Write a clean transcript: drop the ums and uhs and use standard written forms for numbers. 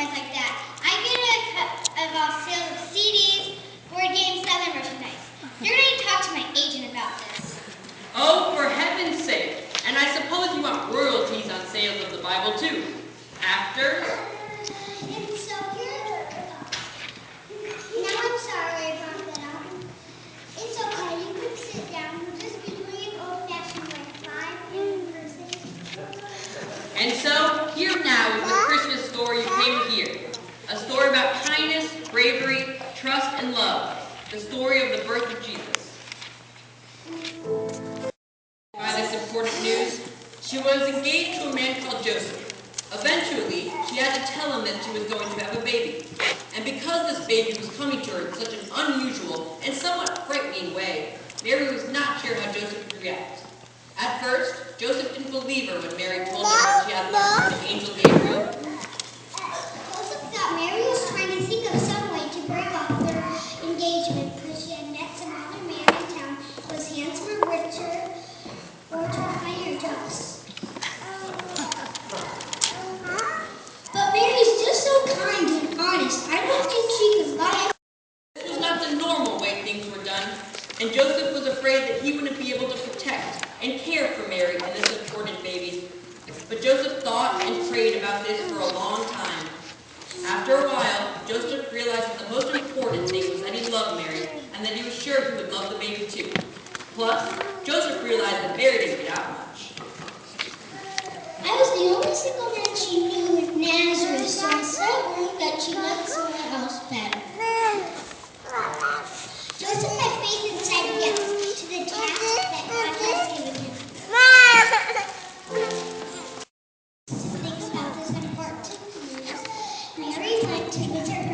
toys like that. I get a cut of all sales of CDs, board games, and other merchandise. You're going to talk to my agent about this. Oh, for heaven's sake. And I suppose you want royalties on sales of the Bible, too. Actors? And so you're... Now I'm sorry I brought that up. It's okay, you can sit down. We'll just be doing an old-fashioned like 5 in person. And so, here now is the Christmas story you came to hear. A story about kindness, bravery, trust, and love. The story of the birth of Jesus. By this important news, she was engaged to a man called Joseph. Eventually, she had to tell him that she was going to have a baby. And because this baby was coming to her in such an unusual and somewhat frightening way, Mary was not sure how Joseph would react. At first, Joseph didn't believe her when Mary told him that she had learned from the angel Gabriel. Joseph thought Mary was trying to think of some way to break off their engagement because she had met some other man in town who was handsomer, richer, or to higher dress. But Mary's just so kind and honest. I don't think she could lie. This was not the normal way things were done, and Joseph was afraid that he wouldn't be able to protect and care for Mary and this important baby. But Joseph thought and prayed about this for a long time. After a while, Joseph realized that the most important thing was that he loved Mary and that he was sure he would love the baby too. Plus, Joseph realized that Mary didn't get out much. I was the only single man she knew in Nazareth, so I said that she loved someone else better. Joseph had faith and said yes to the task that God had given him. To think about this important news, Mary went to visit her